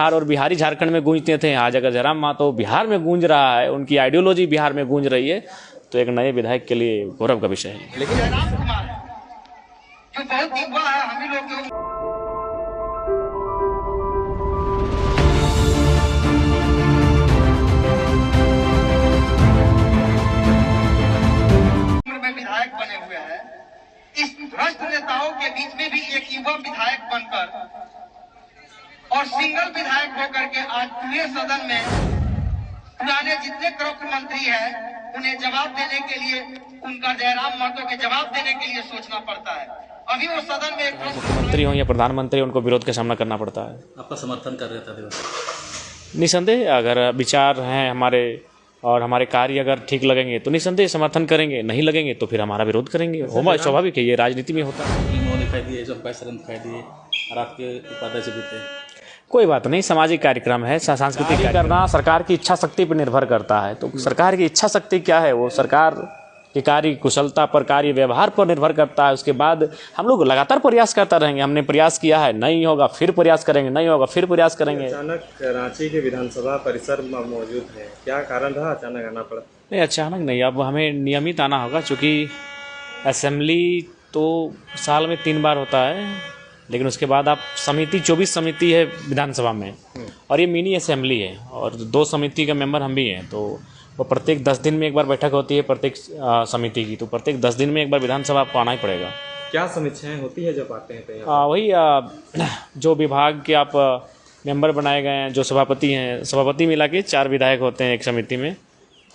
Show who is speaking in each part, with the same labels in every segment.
Speaker 1: बिहार और बिहारी झारखंड में गूंजते थे, आज अगर जयराम मातो बिहार में गूंज रहा है, उनकी आइडियोलॉजी बिहार में गूंज रही है, तो एक नए विधायक के लिए गौरव का विषय है।
Speaker 2: लेकिन जयराम कुमार जो बहुत युवा है, हम ही लोग में विधायक बने हुए हैं, इस भ्रष्ट नेताओं के बीच में भी एक युवा विधायक बनकर और सिंगल विधायक होकर के आज पूरे सदन में पुराने जितने करप्ट मंत्री हैं उन्हें जवाब देने के लिए, उनका जयराम महतो के जवाब देने के लिए सोचना पड़ता है। अभी वो सदन में एक
Speaker 1: मुख्यमंत्री हो या प्रधानमंत्री, उनको विरोध का सामना करना पड़ता है।
Speaker 3: आपका समर्थन कर रहे थे?
Speaker 1: निसंदेह अगर विचार हैं हमारे और हमारे कार्य अगर ठीक लगेंगे तो निसंदेह समर्थन करेंगे, नहीं लगेंगे तो फिर हमारा विरोध करेंगे। स्वाभाविक है, ये राजनीति में होता है।
Speaker 3: दिखाई दिए, दिखाई दिए और आपके उपाध्यक्ष भी थे।
Speaker 1: कोई बात नहीं, सामाजिक कार्यक्रम है, सांस्कृतिक करना सरकार की इच्छा शक्ति पर निर्भर करता है। तो सरकार की इच्छा शक्ति क्या है, वो सरकार की कार्य कुशलता पर, कार्य व्यवहार पर निर्भर करता है। उसके बाद हम लोग लगातार प्रयास करता रहेंगे। हमने प्रयास किया है, नहीं होगा फिर प्रयास करेंगे, नहीं होगा फिर प्रयास करेंगे।
Speaker 4: अचानक रांची के विधानसभा परिसर में मौजूद है, क्या कारण रहा अचानक आना पड़ा?
Speaker 1: नहीं, अचानक नहीं, अब हमें नियमित आना होगा, क्योंकि असेंबली तो साल में 3 बार होता है, लेकिन उसके बाद आप समिति 24 समिति है विधानसभा में, और ये मिनी असेंबली है, और 2 समिति का मेंबर हम भी हैं। तो वो प्रत्येक 10 दिन में एक बार बैठक होती है प्रत्येक समिति की, तो प्रत्येक 10 दिन में एक बार विधानसभा आपको आना ही पड़ेगा।
Speaker 4: क्या समीक्षाएं होती है जब आते हैं तो?
Speaker 1: वही जो विभाग के आप मेंबर बनाए गए हैं, जो सभापति हैं, सभापति मिला के 4 विधायक होते हैं एक समिति में,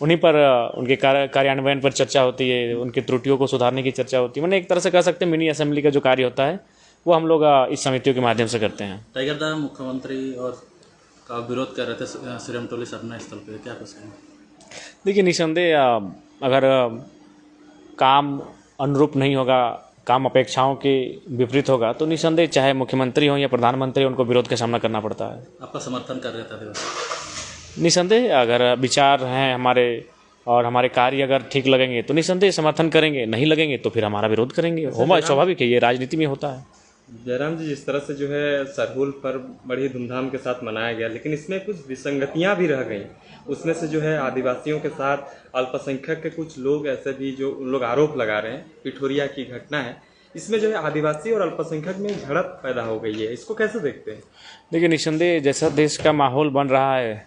Speaker 1: उन्हीं पर उनके कार्यान्वयन पर चर्चा होती है, उनकी त्रुटियों को सुधारने की चर्चा होती है। मैंने एक तरह से कह सकते हैं मिनी असेंबली का जो कार्य होता है वो हम लोग इस समितियों के माध्यम से करते हैं।
Speaker 3: टाइगर दा मुख्यमंत्री और का विरोध कर रहे थे श्रीरामटोली सरना स्थल पे, क्या कुछ कहें?
Speaker 1: देखिए, निसंदेह अगर काम अनुरूप नहीं होगा, काम अपेक्षाओं के विपरीत होगा, तो निसंदेह चाहे मुख्यमंत्री हो या प्रधानमंत्री, उनको विरोध का सामना करना पड़ता है।
Speaker 3: आपका समर्थन कर रहे थे?
Speaker 1: निसंदेह अगर विचार हैं हमारे और हमारे कार्य अगर ठीक लगेंगे तो निसंदेह समर्थन करेंगे, नहीं लगेंगे तो फिर हमारा विरोध करेंगे। स्वाभाविक है, ये राजनीति में होता है।
Speaker 4: जयराम जी, जिस तरह से जो है सरहुल पर बड़ी धूमधाम के साथ मनाया गया, लेकिन इसमें कुछ विसंगतियां भी रह गई। उसमें से जो है आदिवासियों के साथ अल्पसंख्यक के कुछ लोग ऐसे भी जो उन लोग आरोप लगा रहे हैं, पिठोरिया की घटना है, इसमें जो है आदिवासी और अल्पसंख्यक में झड़प पैदा हो गई है, इसको कैसे देखते हैं?
Speaker 1: देखिए, निसंदेह जैसा देश का माहौल बन रहा है,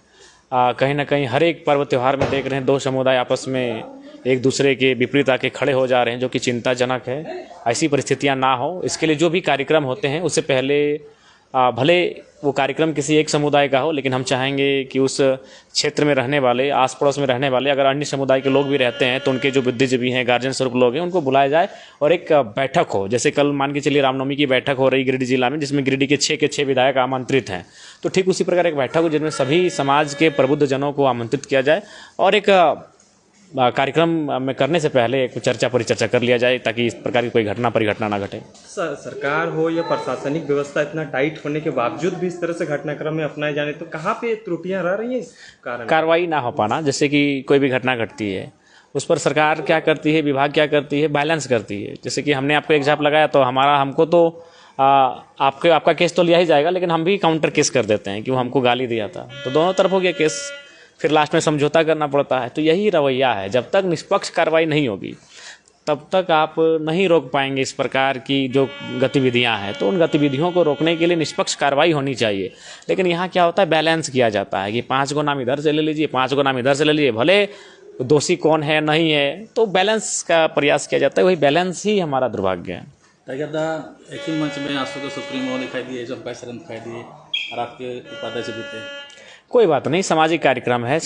Speaker 1: कहीं ना कहीं हर एक पर्व त्यौहार में देख रहे हैं 2 समुदाय आपस में एक दूसरे के विपरीत आके खड़े हो जा रहे हैं, जो कि चिंताजनक है। ऐसी परिस्थितियां ना हो, इसके लिए जो भी कार्यक्रम होते हैं उससे पहले भले वो कार्यक्रम किसी एक समुदाय का हो, लेकिन हम चाहेंगे कि उस क्षेत्र में रहने वाले, आस पड़ोस में रहने वाले अगर अन्य समुदाय के लोग भी रहते हैं तो उनके जो बुद्धिजीवी हैं, गार्जियन स्वरूप लोग हैं, उनको बुलाया जाए और एक बैठक हो। जैसे कल मान के चलिए रामनवमी की बैठक हो रही गिरिडीह जिला में, जिसमें गिरिडीह के 6 विधायक आमंत्रित हैं, तो ठीक उसी प्रकार एक बैठक हो जिसमें सभी समाज के प्रबुद्ध जनों को आमंत्रित किया जाए और एक कार्यक्रम में करने से पहले एक चर्चा परिचर्चा कर लिया जाए, ताकि इस प्रकार की कोई घटना परिघटना ना घटे।
Speaker 4: सरकार हो या प्रशासनिक व्यवस्था इतना टाइट होने के बावजूद भी इस तरह से घटनाक्रम में अपनाए जाने, तो कहाँ पे त्रुटियां रह रही हैं इस कारण?
Speaker 1: कार्रवाई ना हो पाना, जैसे कि कोई भी घटना घटती है उस पर सरकार क्या करती है, विभाग क्या करती है, बैलेंस करती है। जैसे कि हमने आपको एग्जाम्पल लगाया, तो हमको तो आपका केस तो लिया ही जाएगा, लेकिन हम भी काउंटर केस कर देते हैं कि वो हमको गाली दिया था, तो दोनों तरफ हो गया केस, फिर लास्ट में समझौता करना पड़ता है। तो यही रवैया है, जब तक निष्पक्ष कार्रवाई नहीं होगी तब तक आप नहीं रोक पाएंगे इस प्रकार की जो गतिविधियां हैं। तो उन गतिविधियों को रोकने के लिए निष्पक्ष कार्रवाई होनी चाहिए, लेकिन यहाँ क्या होता है, बैलेंस किया जाता है कि 5 गो नाम इधर से ले लीजिए, 5 गो नाम इधर से ले लीजिए, भले दोषी कौन है नहीं है, तो बैलेंस का प्रयास किया जाता है। वही बैलेंस ही हमारा दुर्भाग्य है।
Speaker 3: टाइगर दा एक ही मंच में आंसू के सुप्रीमो दिखाई दिए, दिखाई दिए और आपके उपाध्यक्ष भी थे।
Speaker 1: कोई बात नहीं, सामाजिक कार्यक्रम है।